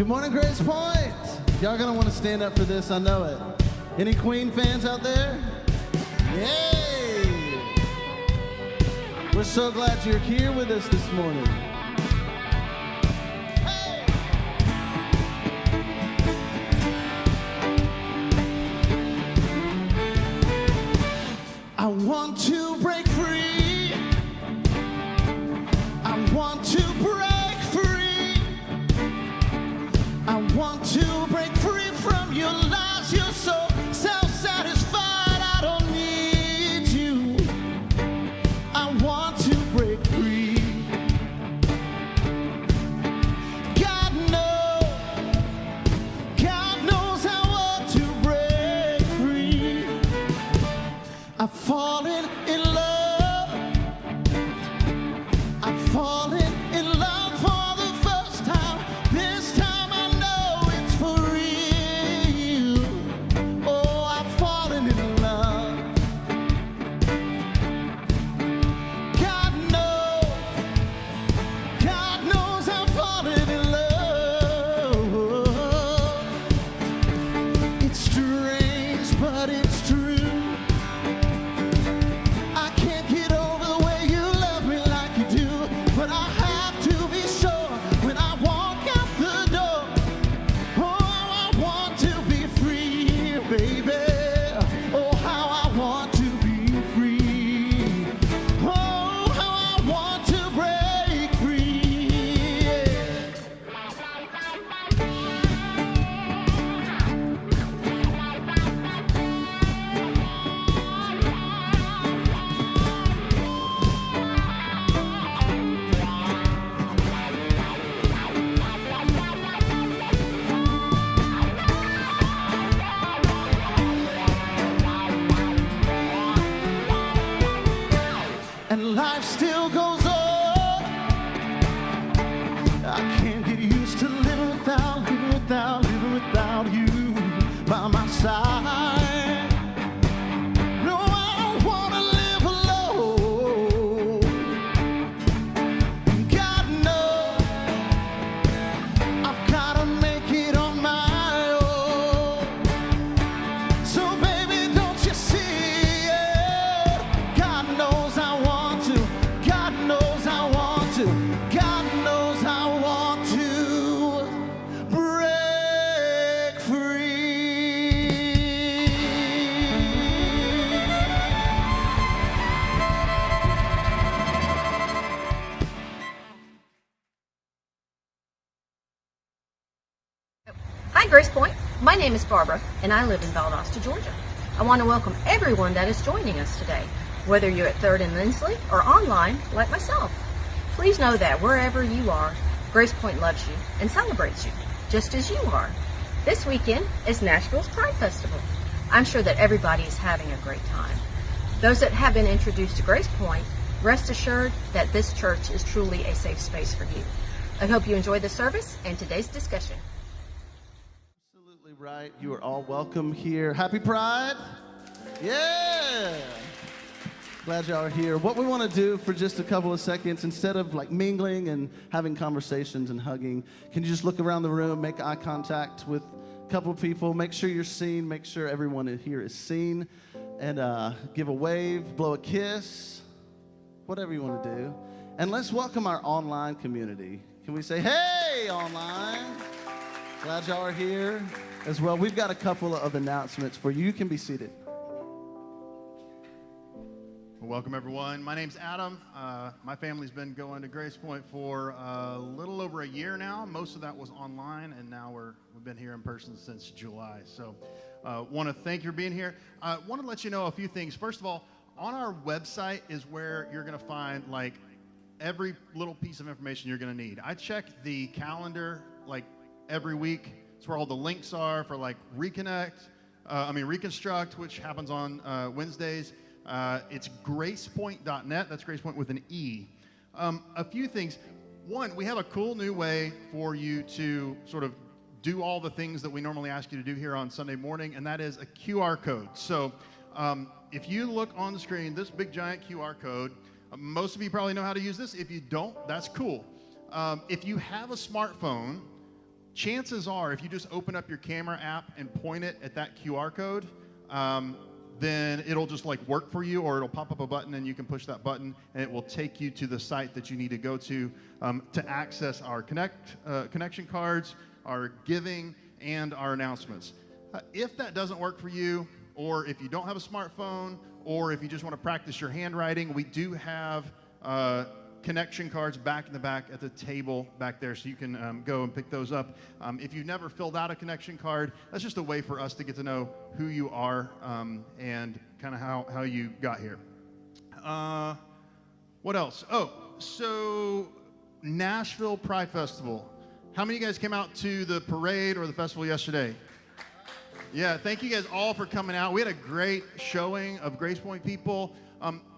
Good morning, GracePointe. Y'all gonna want to stand up for this, I know it. Any Queen fans out there? Yay! We're so glad you're here with us this morning. Hey! I want to break free. I want to break free. I want to break free from your lies. You're so self-satisfied. I don't need you. I want to break free. God knows I want to break free. I've fallen in love. I've fallen in love for the first time. This time I know it's for real. Oh, I've fallen in love. God knows I've fallen in love. It's strange, but it's true. I can't get over the way you love me like you do, but I have to be sure when I walk out the door. Oh, I want to be free, baby. Oh, how I want to be free. Oh, how I want to break free. And life still goes on. I can't get used to living without you by my side. No, I don't want to live alone. God knows I've got to make it on my own. So baby, don't you see it? God knows I want to. God knows I want to. God knows I want to break free. Hi, GracePointe. My name is Barbara, and I live in Valdosta, Georgia. I want to welcome everyone that is joining us today, whether you're at 3rd and Lindsley or online like myself. Please know that wherever you are, GracePointe loves you and celebrates you, just as you are. This weekend is Nashville's Pride Festival. I'm sure that everybody is having a great time. Those that have been introduced to GracePointe, rest assured that this church is truly a safe space for you. I hope you enjoy the service and today's discussion. Absolutely right. You are all welcome here. Happy Pride. Yeah. Glad y'all are here. What we want to do for just a couple of seconds, instead of like mingling and having conversations and hugging, can you just look around the room, make eye contact with a couple of people, make sure you're seen, make sure everyone in here is seen, and give a wave, blow a kiss, whatever you want to do. And let's welcome our online community. Can we say, hey, online? Glad y'all are here as well. We've got a couple of announcements for you. You can be seated. Well, welcome, everyone. My name's Adam. My family's been going to GracePointe for a little over a year now. Most of that was online, and now we've been here in person since July. So want to thank you for being here. Want to let you know a few things. First of all, on our website is where you're going to find like every little piece of information you're going to need. I check the calendar like every week. It's where all the links are for like Reconstruct, which happens on Wednesdays. It's GracePointe.net. That's GracePointe with an E. A few things. One, we have a cool new way for you to sort of do all the things that we normally ask you to do here on Sunday morning, and that is a QR code. So if you look on the screen, this big giant QR code, most of you probably know how to use this. If you don't, that's cool. If you have a smartphone, chances are, if you just open up your camera app and point it at that QR code, then it'll just like work for you, or it'll pop up a button and you can push that button and it will take you to the site that you need to go to access our connection cards, our giving, and our announcements. If that doesn't work for you, or if you don't have a smartphone, or if you just want to practice your handwriting, we do have connection cards back in the back at the table back there, so you can go and pick those up. If you've never filled out a connection card, that's just a way for us to get to know who you are and kind of how you got here. What else? Oh, so Nashville Pride Festival. How many of you guys came out to the parade or the festival yesterday? Yeah, thank you guys all for coming out. We had a great showing of GracePointe people.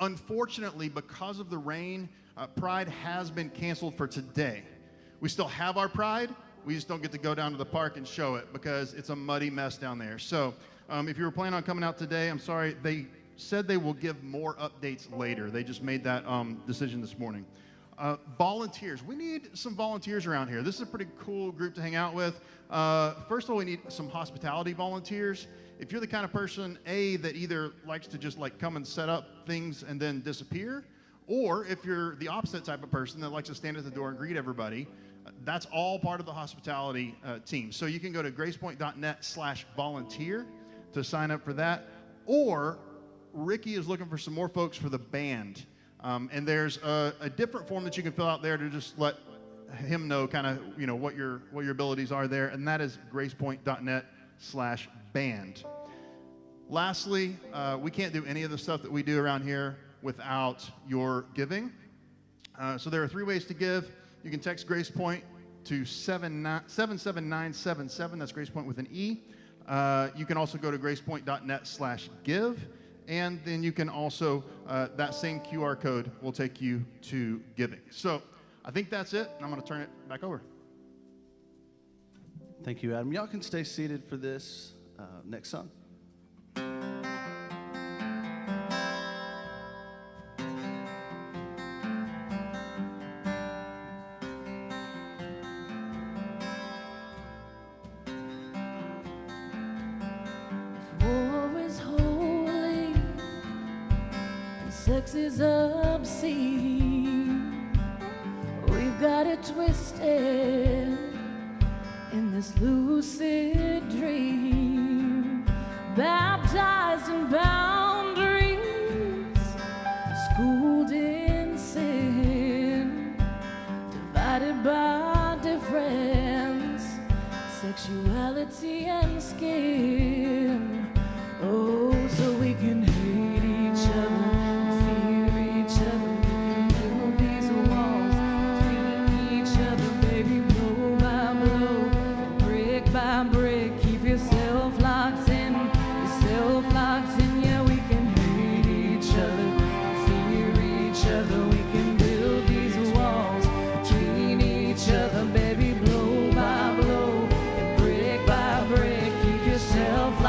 Unfortunately, because of the rain, Pride has been canceled for today. We still have our Pride. We just don't get to go down to the park and show it because it's a muddy mess down there. So if you were planning on coming out today, I'm sorry. They said they will give more updates later. They just made that decision this morning. Volunteers. We need some volunteers around here. This is a pretty cool group to hang out with. First of all, we need some hospitality volunteers. If you're the kind of person, that either likes to just like come and set up things and then disappear, or if you're the opposite type of person that likes to stand at the door and greet everybody, that's all part of the hospitality team. So you can go to gracepointe.net/volunteer to sign up for that. Or Ricky is looking for some more folks for the band. And there's a different form that you can fill out there to just let him know kind of, what your abilities are there. And that is gracepointe.net/band. Lastly, we can't do any of the stuff that we do around here without your giving. So there are 3 ways to give. You can text GracePointe to 77977. That's GracePointe with an E. You can also go to gracepointe.net/give. And then you can also, that same QR code will take you to giving. So I think that's it. I'm going to turn it back over. Thank you, Adam. Y'all can stay seated for this next song. Sex is obscene. We've got it twisted in this lucid dream, baptized in boundaries, schooled in sin, divided by difference, sexuality and skin. Oh, so we can hate each other, yourself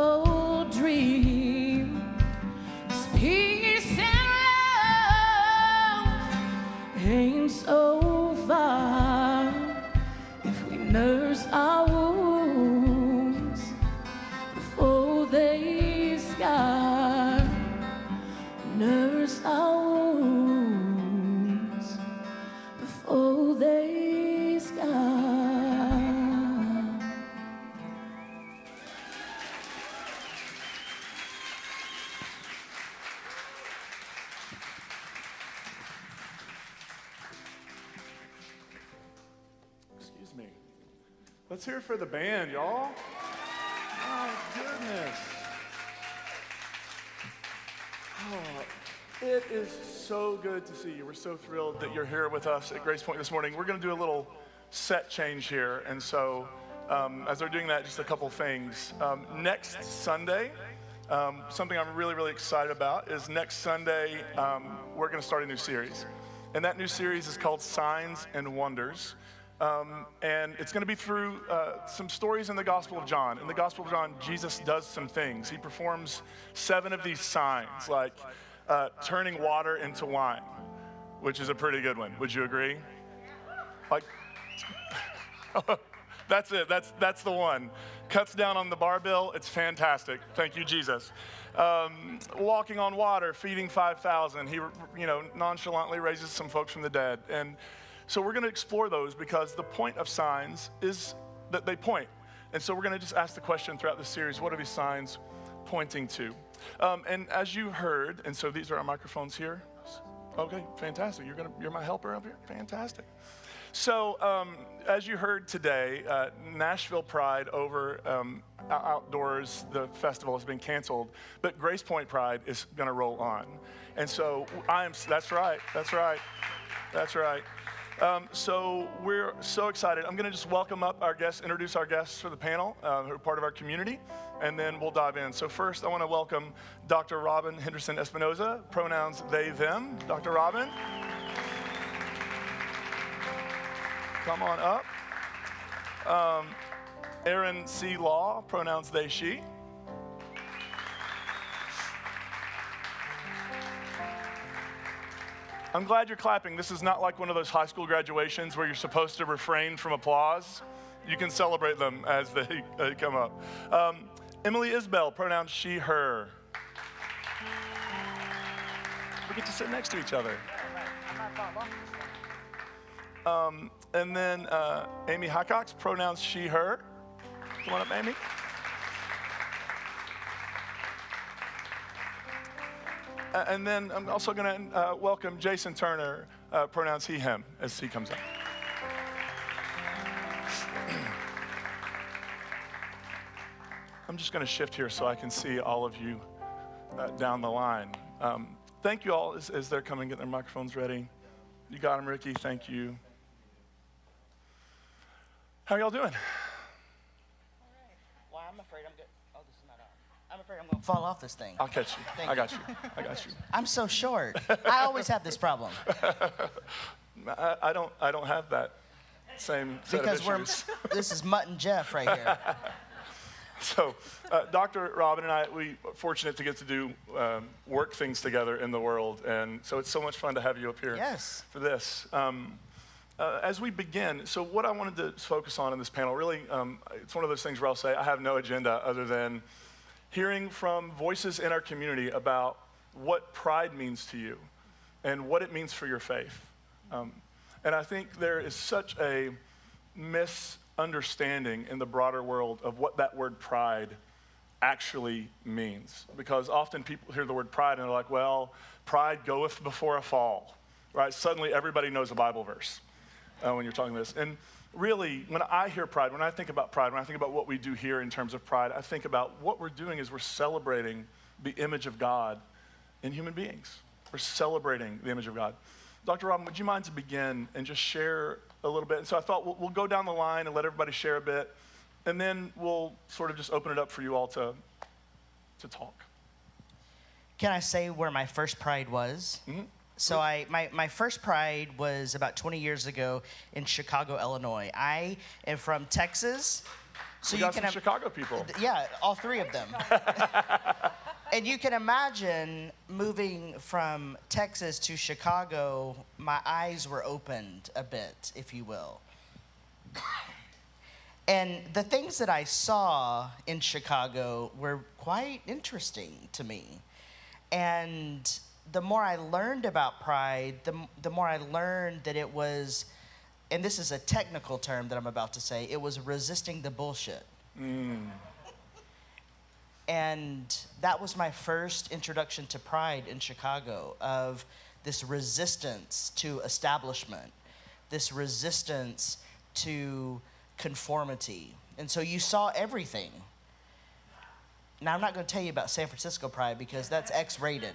old dream. This peace and love ain't so far if we nurse our wounds before they scar. Nurse our wounds before they scar. Excuse me. Let's hear it for the band, y'all. My goodness. Oh, it is so good to see you. We're so thrilled that you're here with us at GracePointe this morning. We're going to do a little set change here. And so as they're doing that, just a couple things. Next Sunday, something I'm really, really excited about is next Sunday, we're going to start a new series. And that new series is called Signs and Wonders. And it's going to be through some stories in the Gospel of John. In the Gospel of John, Jesus does some things. He performs 7 of these signs, like turning water into wine, which is a pretty good one. Would you agree? Like, that's it. That's the one. Cuts down on the barbell. It's fantastic. Thank you, Jesus. Walking on water, feeding 5,000. He, nonchalantly raises some folks from the dead. And so we're going to explore those because the point of signs is that they point. And so we're going to just ask the question throughout the series, what are these signs pointing to? And as you heard, and so these are our microphones here. Okay, fantastic. You're my helper up here? Fantastic. So as you heard today, Nashville Pride over outdoors, the festival has been canceled, but GracePointe Pride is going to roll on. And so that's right. So we're so excited. I'm going to just welcome up our guests, introduce our guests for the panel who are part of our community, and then we'll dive in. So first, I want to welcome Dr. Robin Henderson Espinoza, pronouns they, them. Dr. Robin, come on up. Aaron C. Law, pronouns they, she. I'm glad you're clapping. This is not like one of those high school graduations where you're supposed to refrain from applause. You can celebrate them as they come up. Emily Isbell, pronouns she, her. We get to sit next to each other. And then Amy Hicox, pronouns she, her. Come on up, Amy. And then I'm also going to welcome Jason Turner, pronouns he, him, as he comes up. I'm just going to shift here so I can see all of you down the line. Thank you all as they're coming, getting their microphones ready. You got them, Ricky. Thank you. How are y'all doing? All right. Well, I'm afraid I'm good. Oh, this is not on. I'm afraid I'm going to fall off this thing. I'll catch you. I got you. I'm so short. I always have this problem. I don't have that same set of issues. This is Mutt and Jeff right here. So, Dr. Robin and I, we are fortunate to get to do work things together in the world, and so it's so much fun to have you up here for this. As we begin, so what I wanted to focus on in this panel, really, it's one of those things where I'll say I have no agenda other than hearing from voices in our community about what pride means to you and what it means for your faith. And I think there is such a misunderstanding in the broader world of what that word pride actually means. Because often people hear the word pride and they're like, well, pride goeth before a fall, right? Suddenly everybody knows a Bible verse when you're talking this. And really, when I hear pride, when I think about pride, when I think about what we do here in terms of pride, I think about what we're doing is we're celebrating the image of God in human beings. We're celebrating the image of God. Dr. Robin, would you mind to begin and just share a little bit? And so I thought we'll go down the line and let everybody share a bit, and then we'll sort of just open it up for you all to talk. Can I say where my first pride was? Mm-hmm. So my first pride was about 20 years ago in Chicago, Illinois. I am from Texas, So we you got can some Chicago people. Yeah, all three of them. And you can imagine moving from Texas to Chicago, my eyes were opened a bit, if you will. And the things that I saw in Chicago were quite interesting to me. And the more I learned about Pride, the more I learned that it was, and this is a technical term that I'm about to say, it was resisting the bullshit. And that was my first introduction to Pride in Chicago, of this resistance to establishment, this resistance to conformity. And so you saw everything. Now, I'm not going to tell you about San Francisco Pride because that's X-rated.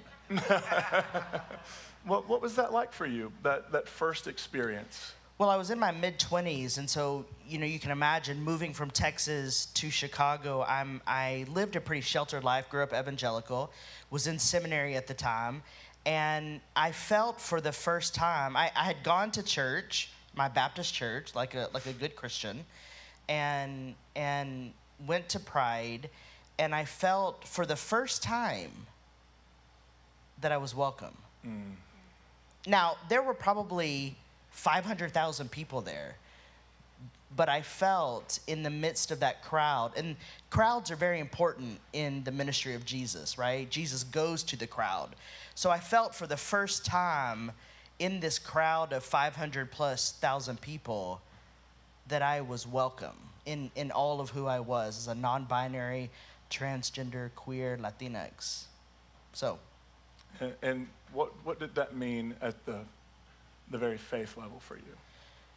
What was that like for you, that first experience? Well, I was in my mid-20s, and so, you know, you can imagine moving from Texas to Chicago. I lived a pretty sheltered life, grew up evangelical, was in seminary at the time, and I felt for the first time, I had gone to church, my Baptist church, like a good Christian, and went to Pride, and I felt for the first time that I was welcome. Now, there were probably 500,000 people there, but I felt in the midst of that crowd, and crowds are very important in the ministry of Jesus, right? Jesus goes to the crowd. So I felt for the first time in this crowd of 500,000+ people that I was welcome in all of who I was as a non-binary, transgender, queer, Latinx. So. And what did that mean at the very faith level for you?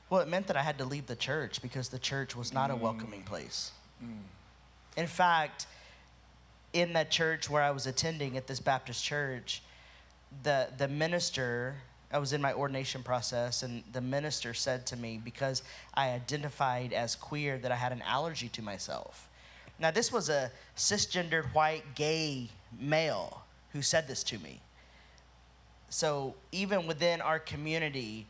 Well, it meant that I had to leave the church because the church was not a welcoming place. In fact, in that church where I was attending at this Baptist church, the minister, I was in my ordination process, and the minister said to me, because I identified as queer, that I had an allergy to myself. Now, this was a cisgendered, white, gay male who said this to me. So even within our community,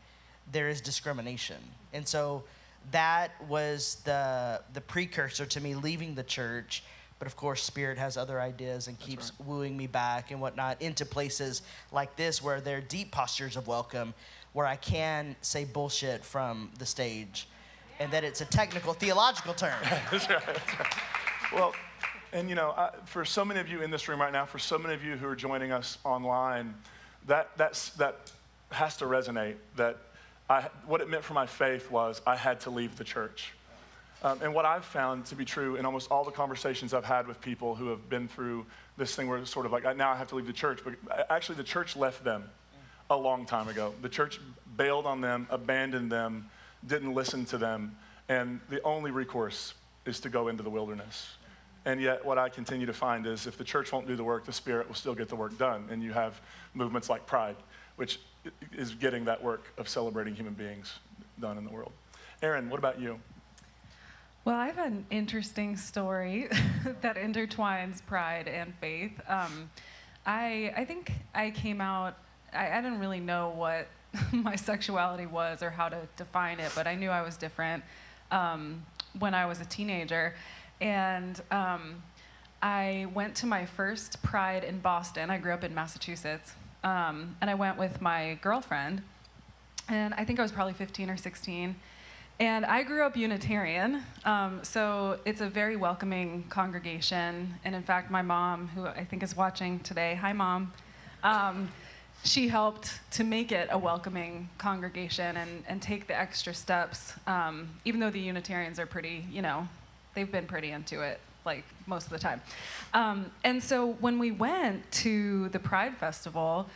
there is discrimination. And so that was the precursor to me leaving the church. But of course, Spirit has other ideas and keeps wooing me back and whatnot into places like this where there are deep postures of welcome, where I can say bullshit from the stage, and that it's a technical theological term. That's right. Well, and you know, for so many of you in this room right now, for so many of you who are joining us online, that has to resonate. That what it meant for my faith was I had to leave the church. And what I've found to be true in almost all the conversations I've had with people who have been through this thing where it's sort of like, now I have to leave the church, but actually the church left them a long time ago. The church bailed on them, abandoned them, didn't listen to them, and the only recourse is to go into the wilderness. And yet what I continue to find is if the church won't do the work, the Spirit will still get the work done. And you have movements like Pride, which is getting that work of celebrating human beings done in the world. Aaron, what about you? Well, I have an interesting story that intertwines pride and faith. I think I came out, I didn't really know what my sexuality was or how to define it, but I knew I was different when I was a teenager. And I went to my first Pride in Boston. I grew up in Massachusetts. And I went with my girlfriend, and I think I was probably 15 or 16. And I grew up Unitarian, so it's a very welcoming congregation. And in fact, my mom, who I think is watching today, hi Mom, she helped to make it a welcoming congregation and take the extra steps, even though the Unitarians are pretty, you know, they've been pretty into it, like most of the time. And so when we went to the Pride Festival,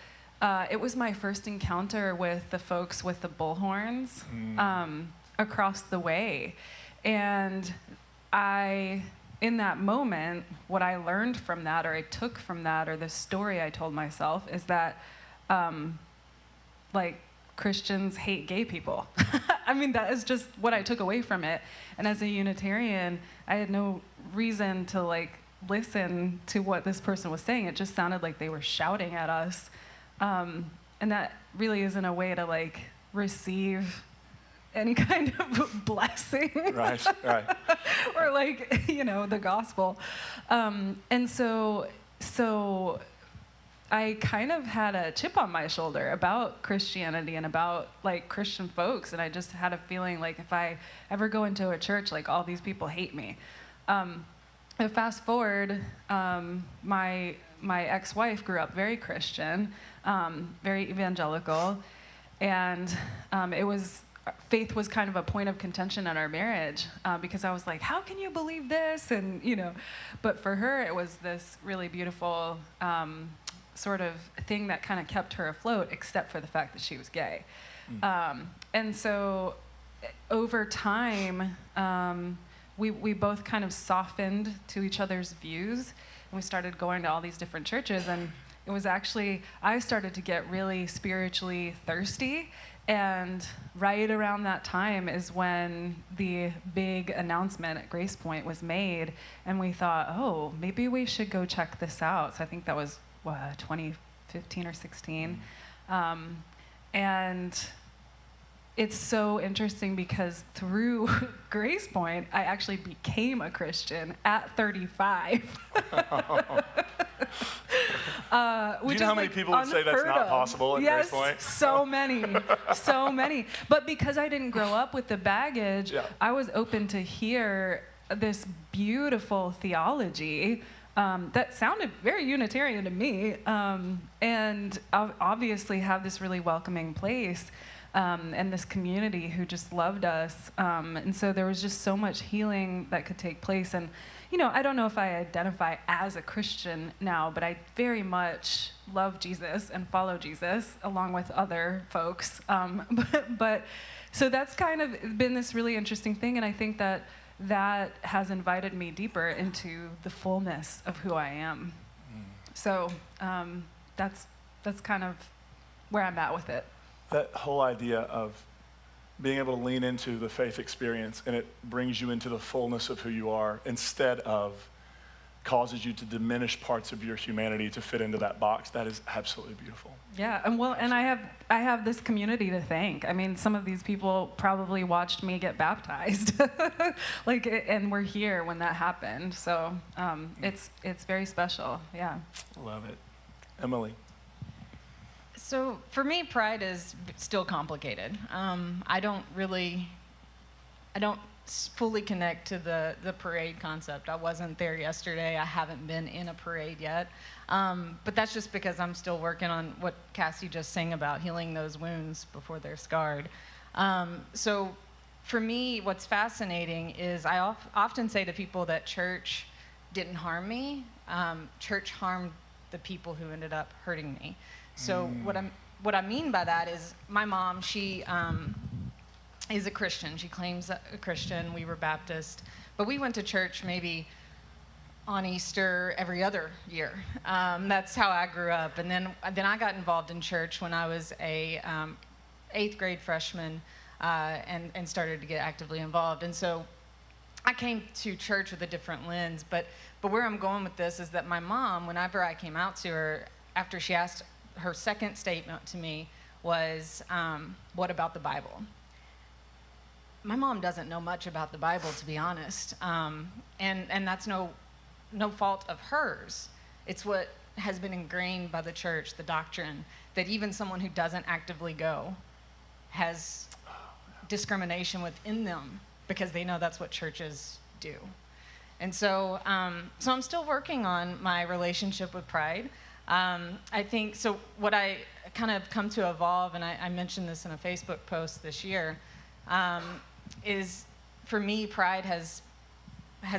it was my first encounter with the folks with the bullhorns across the way. And in that moment, what I learned from that, or I took from that, or the story I told myself, is that like Christians hate gay people. I mean, that is just what I took away from it. And as a Unitarian, I had no reason to like listen to what this person was saying. It just sounded like they were shouting at us. And that really isn't a way to like receive any kind of blessing. Right, right. Or like, the gospel. And so I kind of had a chip on my shoulder about Christianity and about like Christian folks. And I just had a feeling like if I ever go into a church, like all these people hate me. And fast forward, my ex-wife grew up very Christian, very evangelical. And faith was kind of a point of contention in our marriage because I was like, how can you believe this? And, but for her, it was this really beautiful sort of thing that kind of kept her afloat, except for the fact that she was gay. And so over time, we both kind of softened to each other's views, and we started going to all these different churches. And it was actually, I started to get really spiritually thirsty. And right around that time is when the big announcement at GracePointe was made. And we thought, oh, maybe we should go check this out. So I think that was, 2015 or 16. And it's so interesting because through GracePointe, I actually became a Christian at 35. Do you know how many people would say that's not possible at GracePointe? Yes, so many. But because I didn't grow up with the baggage, I was open to hear this beautiful theology that sounded very Unitarian to me, and obviously have this really welcoming place. And this community who just loved us. And so there was just so much healing that could take place. And, I don't know if I identify as a Christian now, but I very much love Jesus and follow Jesus along with other folks. But so that's kind of been this really interesting thing. And I think that has invited me deeper into the fullness of who I am. So that's kind of where I'm at with it. That whole idea of being able to lean into the faith experience and it brings you into the fullness of who you are instead of causes you to diminish parts of your humanity to fit into that box, that is absolutely beautiful. Yeah, and I have this community to thank. I mean, some of these people probably watched me get baptized, and were here when that happened. So it's very special. Yeah. Love it, Emily. So for me, Pride is still complicated. I don't fully connect to the parade concept. I wasn't there yesterday. I haven't been in a parade yet. But that's just because I'm still working on what Cassie just sang about, healing those wounds before they're scarred. So for me, what's fascinating is I often say to people that church didn't harm me. Church harmed the people who ended up hurting me. So what I mean by that is my mom, she is a Christian. She claims a Christian. We were Baptist. But we went to church maybe on Easter every other year. That's how I grew up. And then I got involved in church when I was a 8th grade freshman and started to get actively involved. And so I came to church with a different lens. But where I'm going with this is that my mom, whenever I came out to her, after she asked, her second statement to me was, what about the Bible? My mom doesn't know much about the Bible, to be honest. And that's no fault of hers. It's what has been ingrained by the church, the doctrine, that even someone who doesn't actively go has discrimination within them because they know that's what churches do. And so I'm still working on my relationship with Pride. I think, so what I kind of come to evolve, and I mentioned this in a Facebook post this year, is for me, Pride has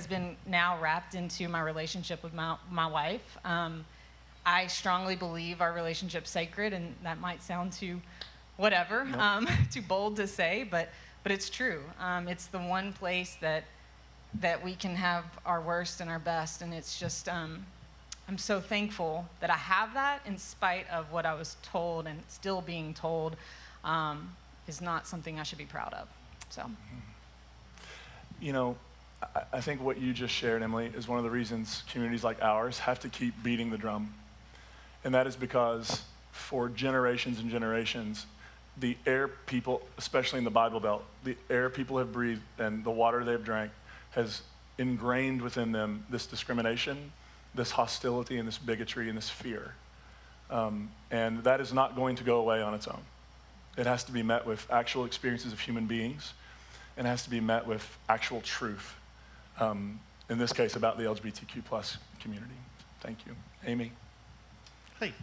been now wrapped into my relationship with my wife. I strongly believe our relationship's sacred, and that might sound too whatever, too bold to say, but it's true. It's the one place that we can have our worst and our best, and it's just, I'm so thankful that I have that in spite of what I was told and still being told is not something I should be proud of. So, I think what you just shared, Emily, is one of the reasons communities like ours have to keep beating the drum. And that is because for generations and generations, the air people, especially in the Bible Belt, the air people have breathed and the water they've drank has ingrained within them this discrimination, this hostility, and this bigotry, and this fear. And that is not going to go away on its own. It has to be met with actual experiences of human beings, and it has to be met with actual truth. In this case, about the LGBTQ plus community. Thank you. Amy? Hey.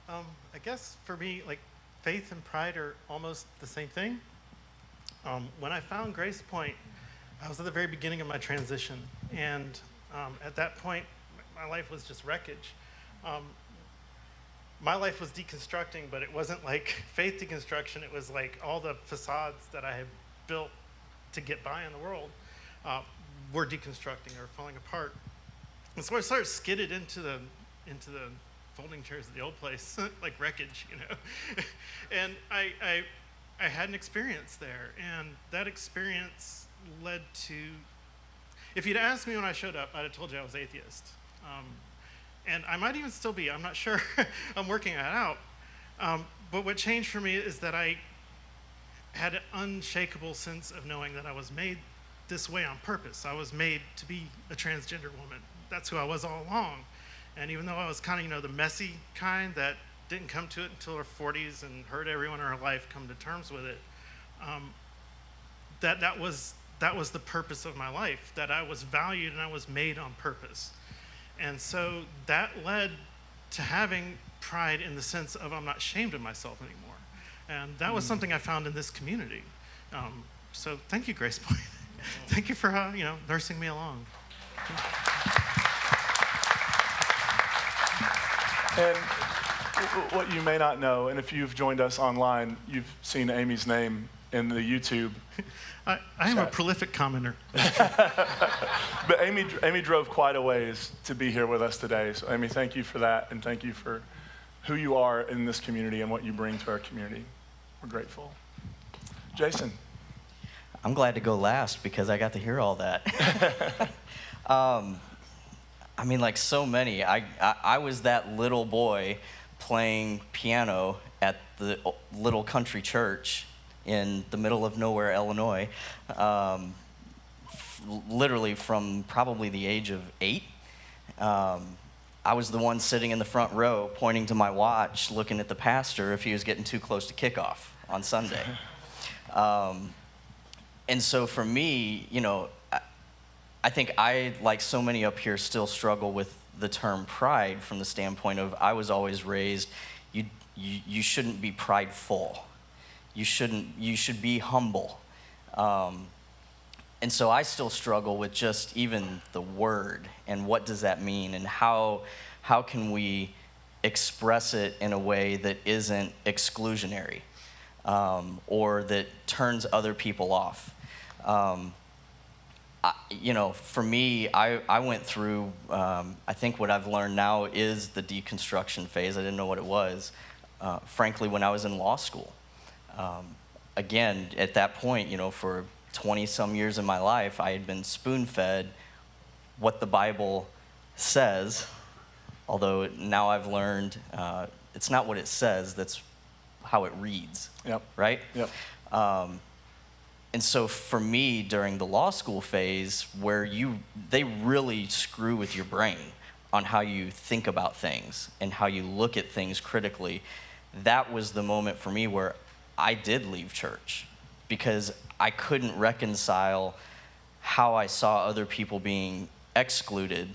I guess for me, like, faith and pride are almost the same thing. When I found GracePointe, I was at the very beginning of my transition, and at that point, my life was just wreckage. My life was deconstructing, but it wasn't like faith deconstruction. It was like all the facades that I had built to get by in the world were deconstructing or falling apart. And so I sort of skidded into the folding chairs at the old place, like wreckage, you know. And I had an experience there, and that experience led to, if you'd asked me when I showed up, I'd have told you I was atheist. And I might even still be, I'm not sure. I'm working that out. But what changed for me is that I had an unshakable sense of knowing that I was made this way on purpose. I was made to be a transgender woman. That's who I was all along. And even though I was kind of, you know, the messy kind that didn't come to it until her 40s and heard everyone in her life come to terms with it, that was the purpose of my life, that I was valued and I was made on purpose. And so that led to having pride in the sense of I'm not ashamed of myself anymore. And that was something I found in this community. So thank you, GracePointe. Thank you for nursing me along. And what you may not know, and if you've joined us online, you've seen Amy's name in the YouTube. I am a prolific commenter. But Amy drove quite a ways to be here with us today. So Amy, thank you for that, and thank you for who you are in this community and what you bring to our community. We're grateful. Jason. I'm glad to go last because I got to hear all that. I mean, like so many. I was that little boy playing piano at the little country church in the middle of nowhere, Illinois, literally from probably the age of 8. I was the one sitting in the front row pointing to my watch, looking at the pastor if he was getting too close to kickoff on Sunday. And so for me, you know, I think I, like so many up here, still struggle with the term pride from the standpoint of I was always raised, you shouldn't be prideful. You should be humble. And so I still struggle with just even the word and what does that mean and how can we express it in a way that isn't exclusionary or that turns other people off. For me, I went through, I think what I've learned now is the deconstruction phase. I didn't know what it was, frankly, when I was in law school. Again, at that point, for 20-some years of my life, I had been spoon-fed what the Bible says, although now I've learned it's not what it says, that's how it reads, Yep. Right? Yep. And so for me, during the law school phase, where they really screw with your brain on how you think about things and how you look at things critically, that was the moment for me where I did leave church because I couldn't reconcile how I saw other people being excluded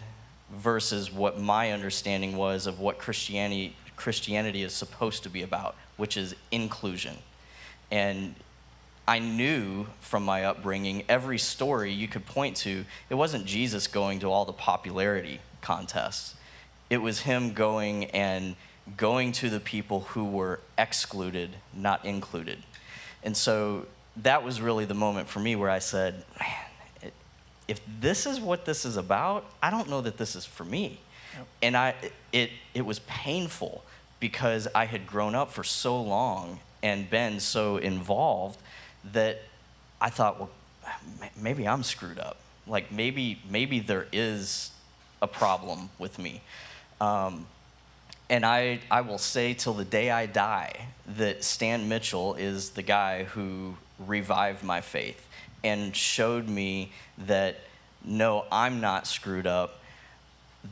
versus what my understanding was of what Christianity is supposed to be about, which is inclusion. And I knew from my upbringing, every story you could point to, it wasn't Jesus going to all the popularity contests. It was him going to the people who were excluded, not included. And so that was really the moment for me where I said, man, if this is what this is about, I don't know that this is for me. Yep. And it was painful because I had grown up for so long and been so involved that I thought, well, maybe I'm screwed up. Like maybe there is a problem with me. And I will say till the day I die that Stan Mitchell is the guy who revived my faith and showed me that, no, I'm not screwed up.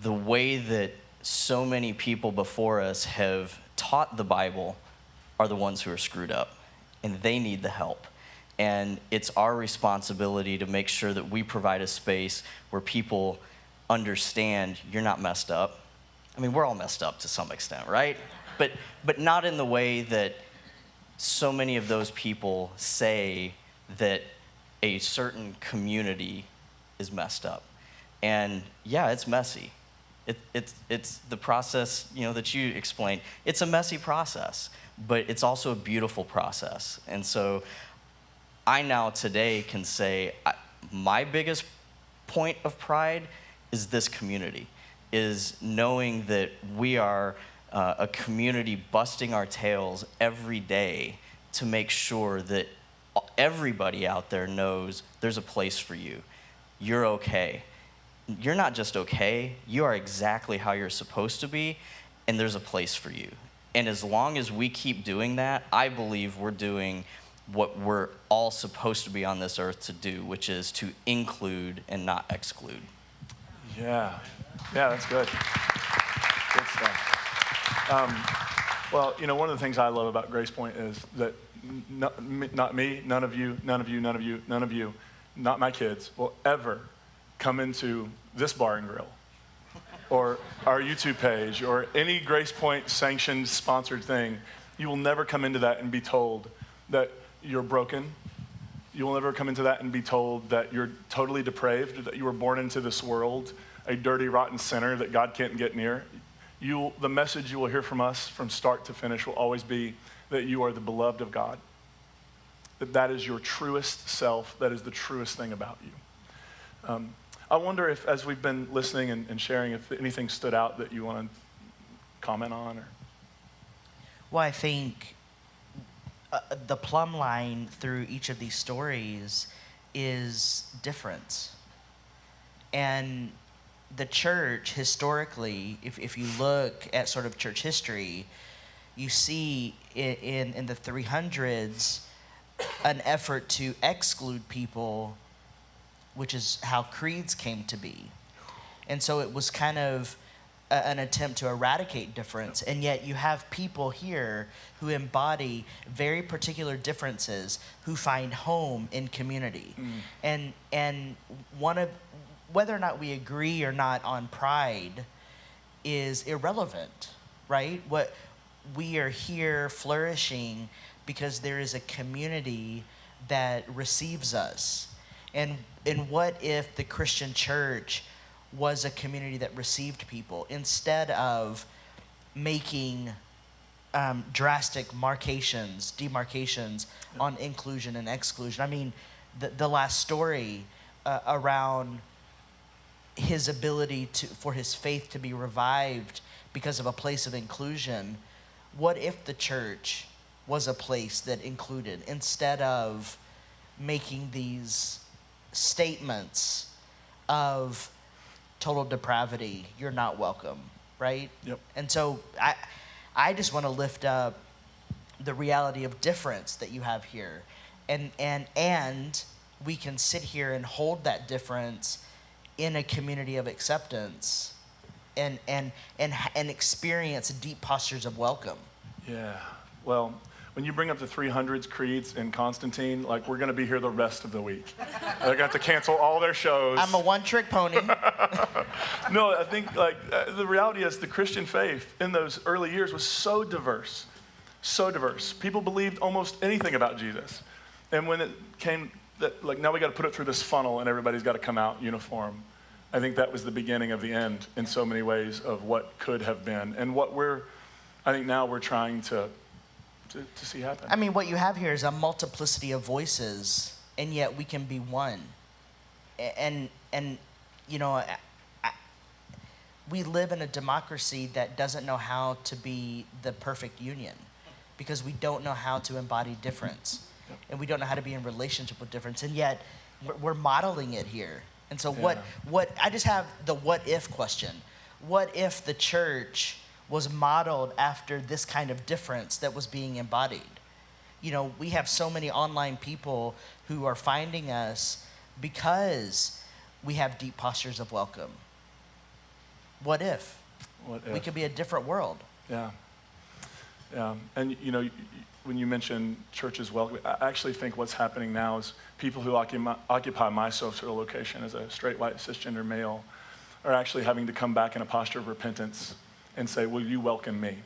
The way that so many people before us have taught the Bible are the ones who are screwed up, and they need the help. And it's our responsibility to make sure that we provide a space where people understand you're not messed up. I mean, we're all messed up to some extent, right? But not in the way that so many of those people say that a certain community is messed up. And yeah, it's messy. It's the process, that you explained. It's a messy process, but it's also a beautiful process. And so I now today can say my biggest point of pride is this community, is knowing that we are a community busting our tails every day to make sure that everybody out there knows there's a place for you. You're okay. You're not just okay, you are exactly how you're supposed to be, and there's a place for you. And as long as we keep doing that, I believe we're doing what we're all supposed to be on this earth to do, which is to include and not exclude. Yeah, that's good. Good stuff. Well, one of the things I love about GracePointe is that not me, none of you, not my kids will ever come into this bar and grill or our YouTube page or any GracePointe sanctioned sponsored thing. You will never come into that and be told that you're broken. You will never come into that and be told that you're totally depraved, that you were born into this world, a dirty, rotten sinner that God can't get near. The message you will hear from us from start to finish will always be that you are the beloved of God, that is your truest self, that is the truest thing about you. I wonder if, as we've been listening and sharing, if anything stood out that you want to comment on? Well, I think the plumb line through each of these stories is difference. And the church, historically, if you look at sort of church history, you see in the 300s an effort to exclude people, which is how creeds came to be. And so it was kind of an attempt to eradicate difference, and yet you have people here who embody very particular differences, who find home in community. And one of, whether or not we agree or not on pride is irrelevant, right? What we are here flourishing because there is a community that receives us. And what if the Christian church was a community that received people instead of making drastic demarcations on inclusion and exclusion? I mean, the last story around his ability for his faith to be revived because of a place of inclusion. What if the church was a place that included, instead of making these statements of total depravity, you're not welcome, right? Yep. And so I just want to lift up the reality of difference that you have here. And we can sit here and hold that difference in a community of acceptance and experience deep postures of welcome. Yeah. Well, when you bring up the 300s, creeds, and Constantine, like, we're going to be here the rest of the week. They're going to have to cancel all their shows. I'm a one-trick pony. No, I think, the reality is the Christian faith in those early years was so diverse, so diverse. People believed almost anything about Jesus. And when it came that, now we got to put it through this funnel and everybody's got to come out uniform, I think that was the beginning of the end in so many ways of what could have been. And what I think now we're trying to see happen. I mean, what you have here is a multiplicity of voices, and yet we can be one. And we live in a democracy that doesn't know how to be the perfect union because we don't know how to embody difference. Yep. And we don't know how to be in relationship with difference, and yet we're modeling it here. And so what I just have the what if question. What if the church was modeled after this kind of difference that was being embodied. You know, we have so many online people who are finding us because we have deep postures of welcome. What if? What if? We could be a different world. Yeah. Yeah. And, you know, when you mention churches welcome, I actually think what's happening now is people who occupy my social location as a straight, white, cisgender male are actually having to come back in a posture of repentance and say, will you welcome me?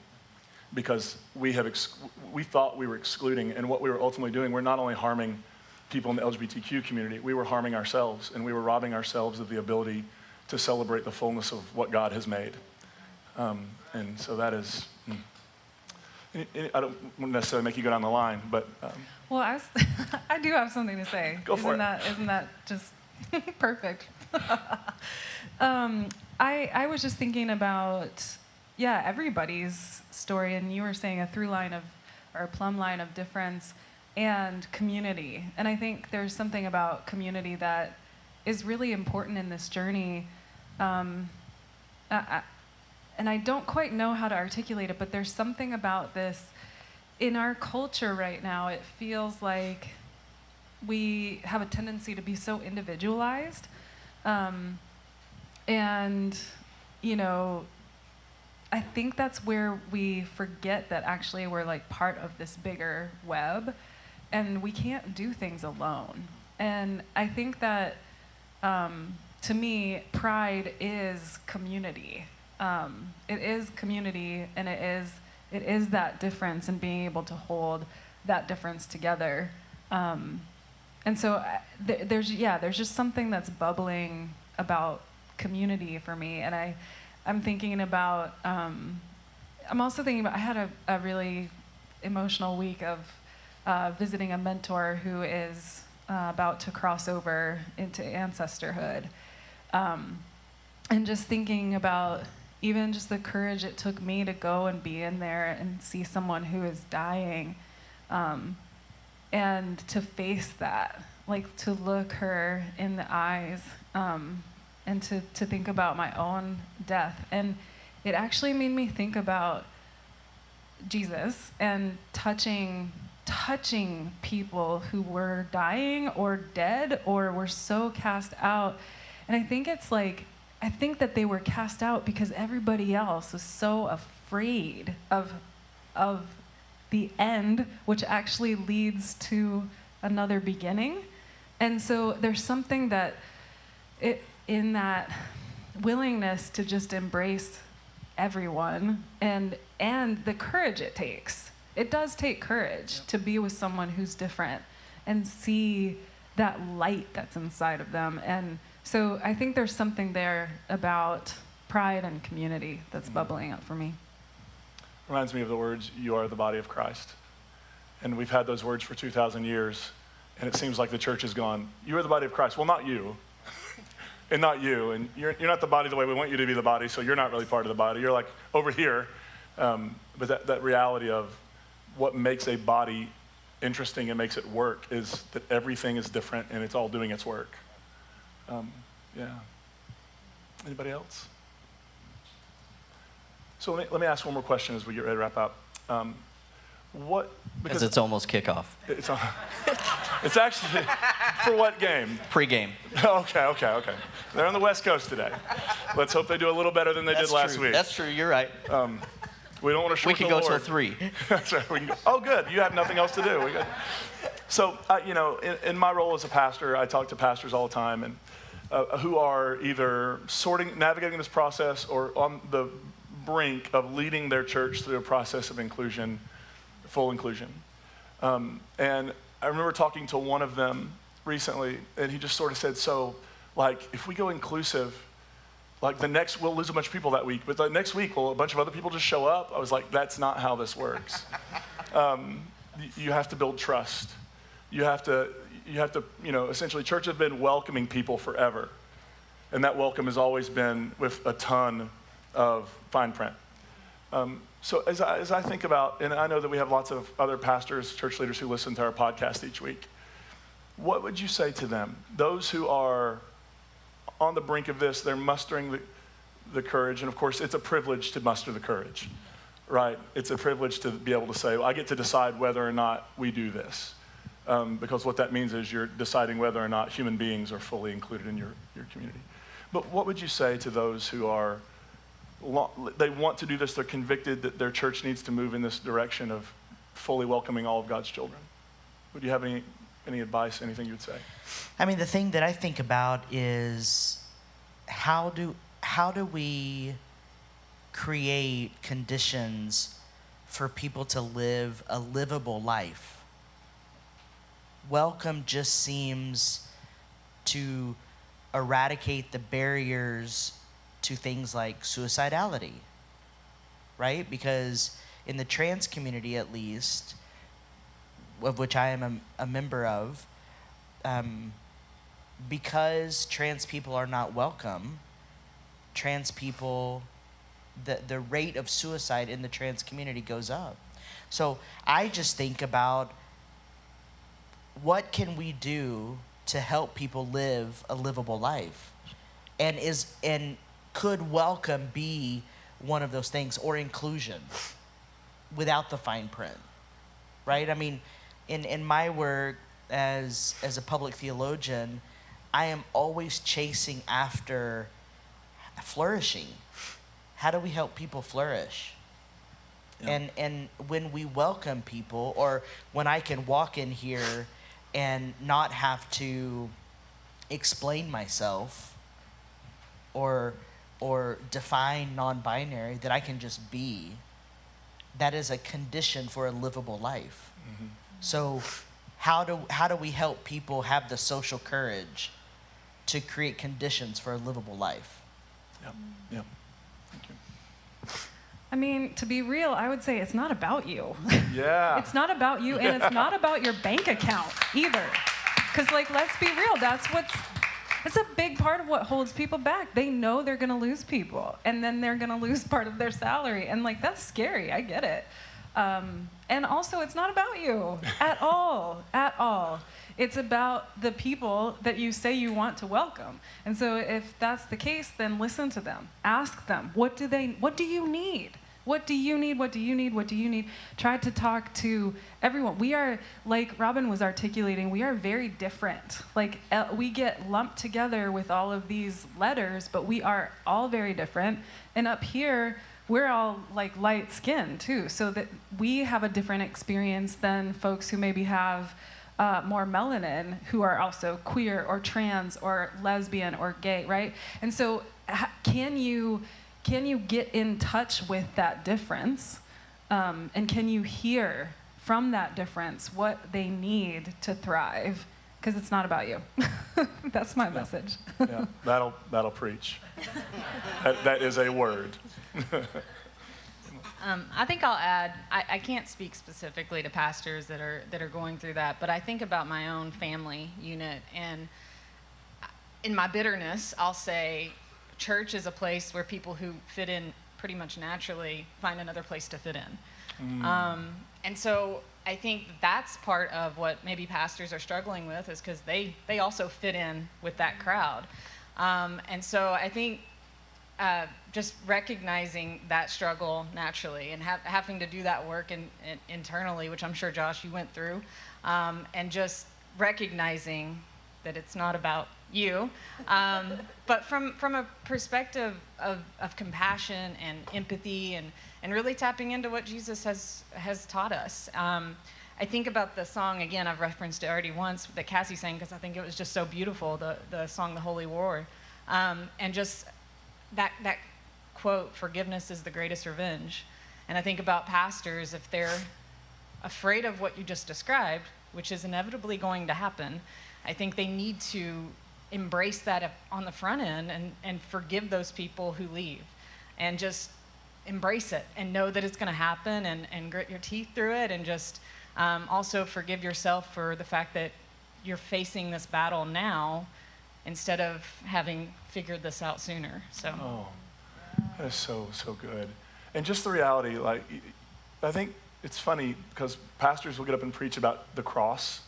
Because we thought we were excluding, and what we were ultimately doing, we're not only harming people in the LGBTQ community, we were harming ourselves, and we were robbing ourselves of the ability to celebrate the fullness of what God has made. And so that is, I don't necessarily make you go down the line, but. Well, I do have something to say. Go for it. Isn't that just perfect? I was just thinking about, everybody's story, and you were saying a through line of, or a plumb line of difference and community. And I think there's something about community that is really important in this journey. And I don't quite know how to articulate it, but there's something about this in our culture right now. It feels like we have a tendency to be so individualized. And, you know, I think that's where we forget that actually we're like part of this bigger web, and we can't do things alone. And I think that, to me, pride is community. It is community, and it is that difference and being able to hold that difference together. And so there's just something that's bubbling about community for me. And I'm thinking about, I'm also thinking about, I had a really emotional week of visiting a mentor who is about to cross over into ancestorhood. And just thinking about even just the courage it took me to go and be in there and see someone who is dying, and to face that, like to look her in the eyes, and to think about my own death. And it actually made me think about Jesus and touching people who were dying or dead or were so cast out. And I think that they were cast out because everybody else was so afraid of the end, which actually leads to another beginning. And so there's something that in that willingness to just embrace everyone and the courage it takes. It does take courage to be with someone who's different and see that light that's inside of them. And so I think there's something there about pride and community that's bubbling up for me. Reminds me of the words, you are the body of Christ. And we've had those words for 2,000 years, and it seems like the church has gone, you are the body of Christ. Well, not you, and not you. And you're not the body the way we want you to be the body, so you're not really part of the body. You're like over here. But that reality of what makes a body interesting and makes it work is that everything is different and it's all doing its work. Anybody else? So let me ask one more question as we get ready to wrap up. Because it's almost kickoff. It's actually, for what game? Pre-game. Okay. They're on the West Coast today. Let's hope they do a little better than they did last week. That's true, you're right. We don't want to short the Lord. We can go till 3. That's right. Oh, good. You have nothing else to do. We got. So, in my role as a pastor, I talk to pastors all the time, and who are either navigating this process or on the brink of leading their church through a process of inclusion, full inclusion. And I remember talking to one of them recently, and he just sort of said, so, like, if we go inclusive, like we'll lose a bunch of people that week, but the next week, will a bunch of other people just show up? I was like, that's not how this works. You have to build trust. You have to, essentially, church has been welcoming people forever. And that welcome has always been with a ton of fine print. So as I think about, and I know that we have lots of other pastors, church leaders who listen to our podcast each week, what would you say to them? Those who are on the brink of this, they're mustering the courage. And of course, it's a privilege to muster the courage, right? It's a privilege to be able to say, well, I get to decide whether or not we do this. Because what that means is you're deciding whether or not human beings are fully included in your community. But what would you say to those who are, they want to do this, they're convicted that their church needs to move in this direction of fully welcoming all of God's children? Would you have any advice, anything you would say? I mean, the thing that I think about is how do we create conditions for people to live a livable life? Welcome just seems to eradicate the barriers to things like suicidality, right? Because in the trans community, at least, of which I am a member of, because trans people are not welcome, trans people, the rate of suicide in the trans community goes up. So I just think about, what can we do to help people live a livable life? And could welcome be one of those things, or inclusion without the fine print, right? I mean, in my work as a public theologian, I am always chasing after flourishing. How do we help people flourish? Yeah. And when we welcome people, or when I can walk in here and not have to explain myself or define non-binary, that I can just be, that is a condition for a livable life. Mm-hmm. So how do we help people have the social courage to create conditions for a livable life? Yep. Yep. Thank you. I mean, to be real, I would say it's not about you. Yeah. It's not about you, and it's not about your bank account either. Because, like, let's be real, it's a big part of what holds people back. They know they're going to lose people, and then they're going to lose part of their salary. And, like, that's scary. I get it. And also, it's not about you at all, at all. It's about the people that you say you want to welcome. And so if that's the case, then listen to them. Ask them, what do you need? What do you need? What do you need? What do you need? Try to talk to everyone. We are, like Robin was articulating, we are very different. Like, we get lumped together with all of these letters, but we are all very different. And up here, we're all like light skinned too, so that we have a different experience than folks who maybe have more melanin, who are also queer or trans or lesbian or gay, right? And so can you get in touch with that difference? And can you hear from that difference what they need to thrive? Because it's not about you. That's my message. Yeah, that'll preach. That is a word. I think I'll add, I can't speak specifically to pastors that are going through that, but I think about my own family unit, and in my bitterness, I'll say church is a place where people who fit in pretty much naturally find another place to fit in. And so I think that's part of what maybe pastors are struggling with, is because they also fit in with that crowd. And so I think just recognizing that struggle naturally, and having to do that work internally, which I'm sure, Josh, you went through, and just recognizing that it's not about you, but from a perspective of compassion and empathy, and really tapping into what Jesus has taught us. I think about the song, again, I've referenced it already once, that Cassie sang, because I think it was just so beautiful, the song The Holy War, and just that quote, forgiveness is the greatest revenge. And I think about pastors, if they're afraid of what you just described, which is inevitably going to happen, I think they need to embrace that on the front end and forgive those people who leave, and just embrace it and know that it's going to happen, and grit your teeth through it, and just also forgive yourself for the fact that you're facing this battle now instead of having figured this out sooner. So. Oh, that is so good. And just the reality, like, I think it's funny because pastors will get up and preach about the cross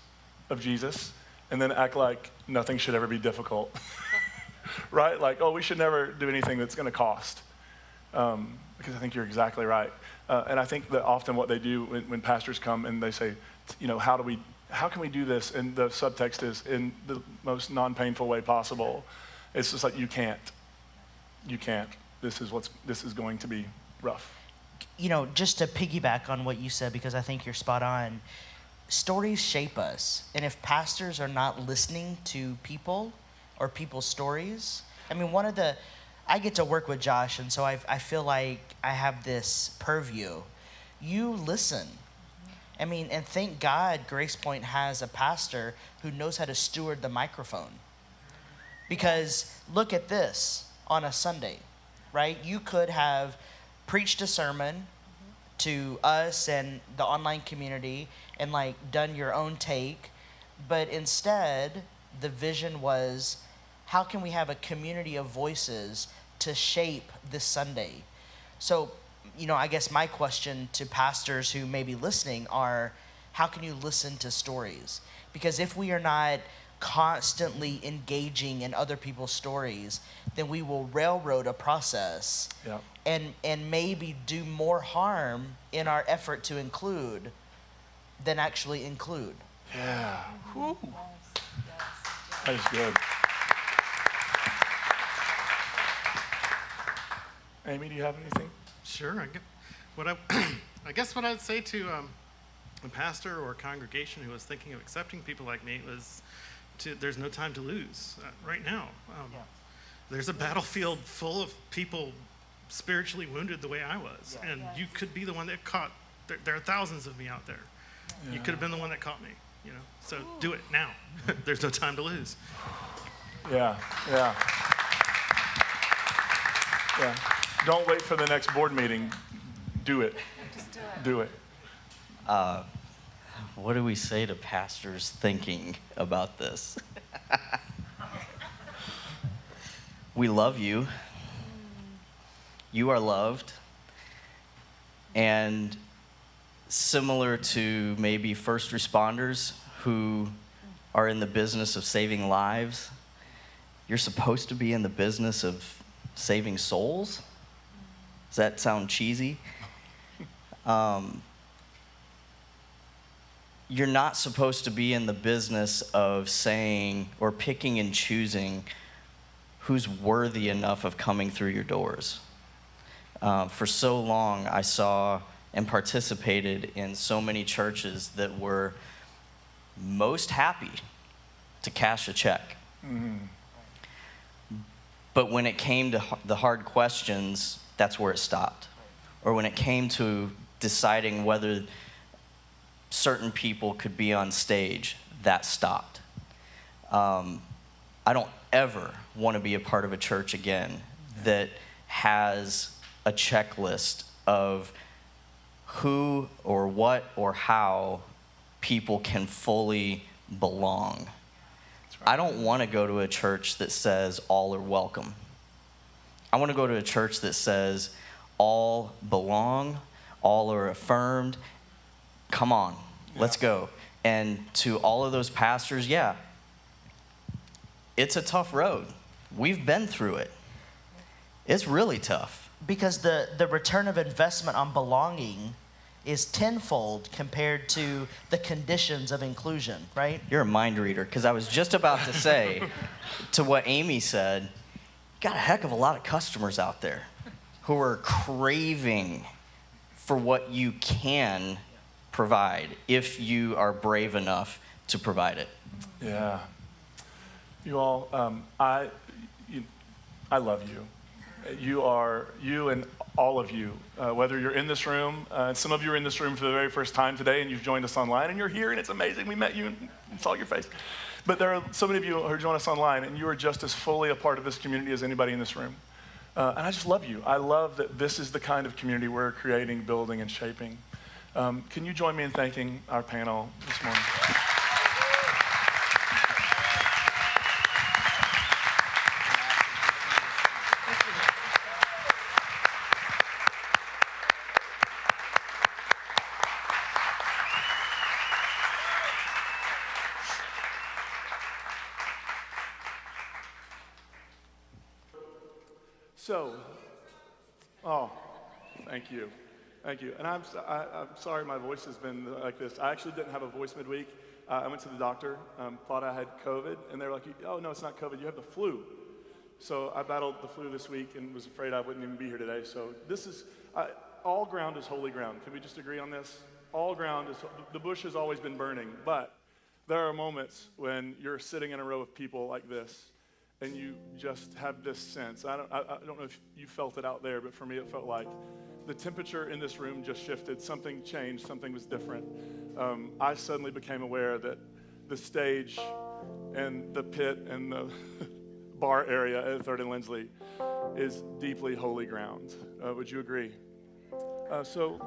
of Jesus and then act like nothing should ever be difficult. right? Like, oh, we should never do anything that's going to cost. Because I think you're exactly right. And I think that often what they do when pastors come and they say, how can we do this? And the subtext is in the most non-painful way possible. It's just like, you can't. This is going to be rough. Just to piggyback on what you said, because I think you're spot on, stories shape us. And if pastors are not listening to people or people's stories, I get to work with Josh, and so I feel like I have this purview. You listen. And thank God GracePointe has a pastor who knows how to steward the microphone. Because look at this on a Sunday, right? You could have preached a sermon to us and the online community and done your own take, but instead the vision was, how can we have a community of voices to shape this Sunday? So, I guess my question to pastors who may be listening are, how can you listen to stories? Because if we are not constantly engaging in other people's stories, then we will railroad a process and maybe do more harm in our effort to include than actually include. Yeah. Whew. That is good. Amy, do you have anything? Sure. I guess what I'd say to a pastor or a congregation who was thinking of accepting people like me was, there's no time to lose right now. There's a battlefield full of people spiritually wounded the way I was, and you could be the one that caught. There are thousands of me out there. You could have been the one that caught me. So do it now. There's no time to lose. Yeah. Don't wait for the next board meeting. Do it. Just do it. What do we say to pastors thinking about this? We love you. You are loved. And similar to maybe first responders who are in the business of saving lives, you're supposed to be in the business of saving souls? Does that sound cheesy? You're not supposed to be in the business of saying or picking and choosing who's worthy enough of coming through your doors. For so long, I saw and participated in so many churches that were most happy to cash a check. Mm-hmm. But when it came to the hard questions, that's where it stopped. Or when it came to deciding whether certain people could be on stage, that stopped. I don't ever want to be a part of a church again that has a checklist of who or what or how people can fully belong. I don't want to go to a church that says all are welcome. I want to go to a church that says all belong, all are affirmed. Come on, let's go. And to all of those pastors, it's a tough road. We've been through it. It's really tough. Because the return of investment on belonging is tenfold compared to the conditions of inclusion, right? You're a mind reader, because I was just about to say to what Amy said, you got a heck of a lot of customers out there who are craving for what you can provide if you are brave enough to provide it. Yeah. You all, I love you. You and all of you, whether you're in this room, some of you are in this room for the very first time today and you've joined us online and you're here and it's amazing. We met you and saw your face. But there are so many of you who are joining us online and you are just as fully a part of this community as anybody in this room. And I just love you. I love that this is the kind of community we're creating, building, and shaping. Can you join me in thanking our panel this morning? So, oh, thank you. Thank you. And I'm sorry my voice has been like this. I actually didn't have a voice midweek. I went to the doctor, thought I had COVID, and they were like, oh, no, it's not COVID. You have the flu. So I battled the flu this week and was afraid I wouldn't even be here today. So this is, all ground is holy ground. Can we just agree on this? All ground is, the bush has always been burning, but there are moments when you're sitting in a row of people like this, and you just have this sense. I don't know if you felt it out there, but for me it felt like the temperature in this room just shifted. Something changed, something was different. I suddenly became aware that the stage and the pit and the bar area at 3rd and Lindsley is deeply holy ground. Would you agree? So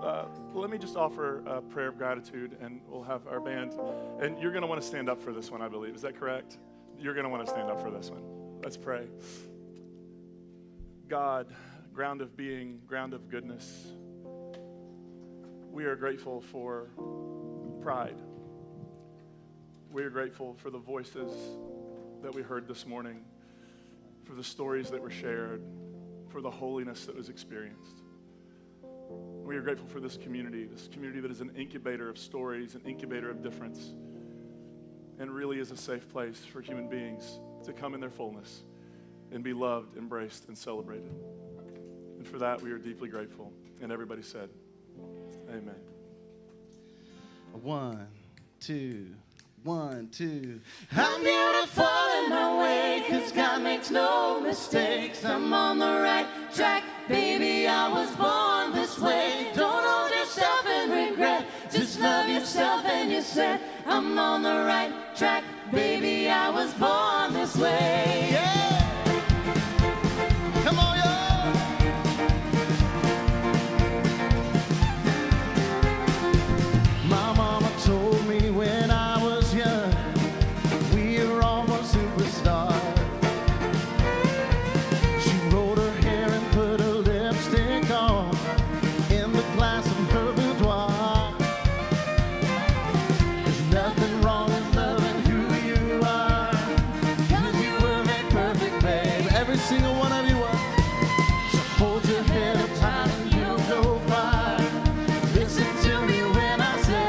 let me just offer a prayer of gratitude, and we'll have our band. And you're going to want to stand up for this one, I believe. Is that correct? You're going to want to stand up for this one. Let's pray. God, ground of being, ground of goodness, we are grateful for pride. We are grateful for the voices that we heard this morning, for the stories that were shared, for the holiness that was experienced. We are grateful for this community that is an incubator of stories, an incubator of difference, and really is a safe place for human beings to come in their fullness and be loved, embraced, and celebrated. And for that, we are deeply grateful. And everybody said, amen. 1, 2, 1, 2. I'm beautiful in my way, 'cause God makes no mistakes. I'm on the right track, baby, I was born this way. Don't hold yourself in regret, just love yourself and you're set. I'm on the right track, baby, I was born this way. Yeah! Come on, y'all! My mama told me when I was young, we were almost superstars. She rolled her hair and put her lipstick on in the glass of her boudoir. There's nothing wrong with loving who you are, 'cause you were made perfect, babe. Every single one of you are. So hold your head up high and you'll go far. Listen to me when I say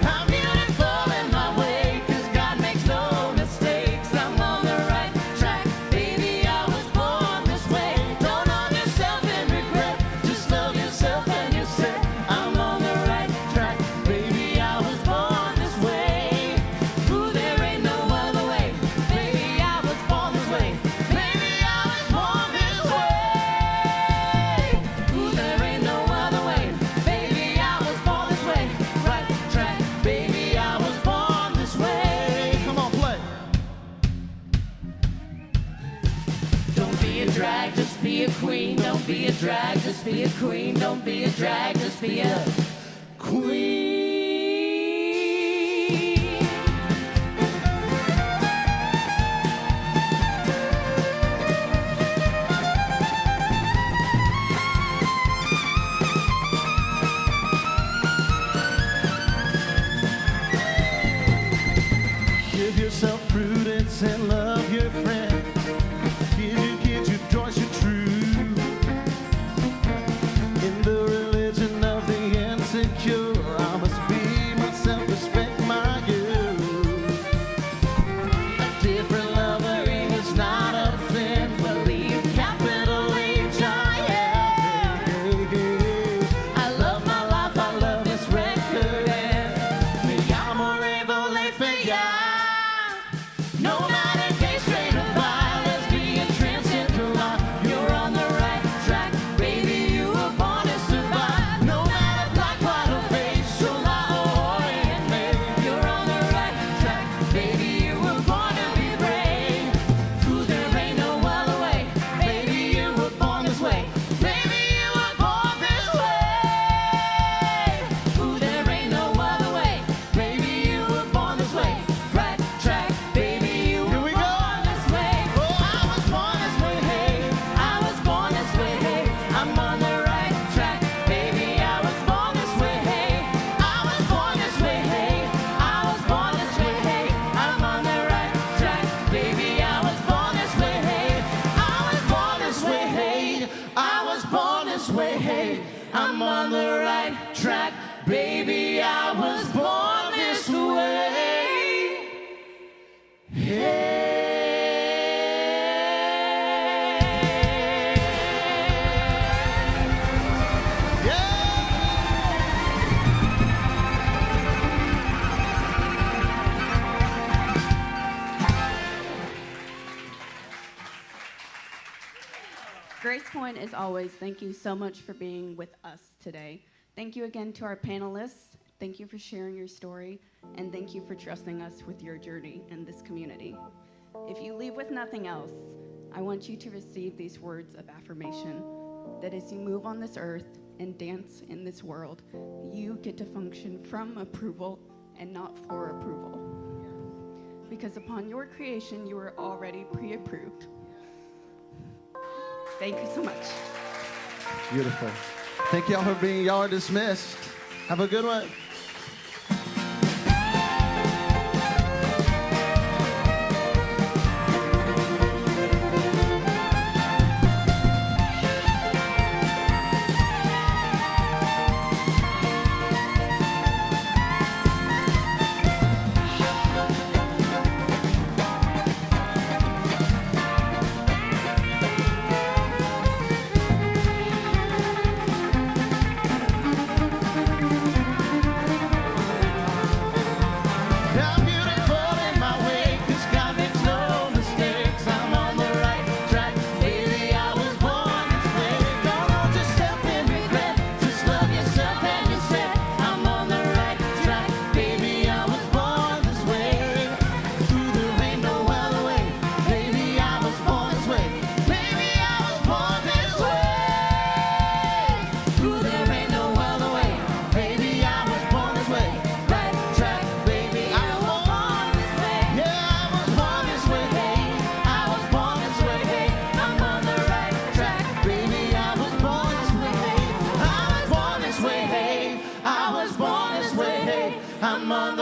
I'm beautiful in my way, 'cause God makes no mistakes. I'm on the right track, baby, I was born this way. Don't hold yourself in regret, just love yourself and you're set. I'm on the right track, baby, I was born this way. Ooh, there ain't no other way, baby, I was born this way. Baby, I was born this way. Ooh, there ain't no other way, baby, I was born this way. Right track, baby, I was born this way. Come on, play. Don't be a drag, just be a queen. Don't be a drag, just be a queen. Don't be a drag, just be a queen. Give yourself prudence and love your friend. Give your kids your joys, your truth. In the religion of the insecure, I must Hey, I'm on the right track. Baby, I was born this way. Hey. GracePointe, as always, thank you so much for being with us today. Thank you again to our panelists. Thank you for sharing your story, and thank you for trusting us with your journey in this community. If you leave with nothing else, I want you to receive these words of affirmation, that as you move on this earth and dance in this world, you get to function from approval and not for approval. Because upon your creation, you were already pre-approved. Thank you so much. Beautiful. Thank y'all for being, y'all are dismissed. Have a good one. I'm on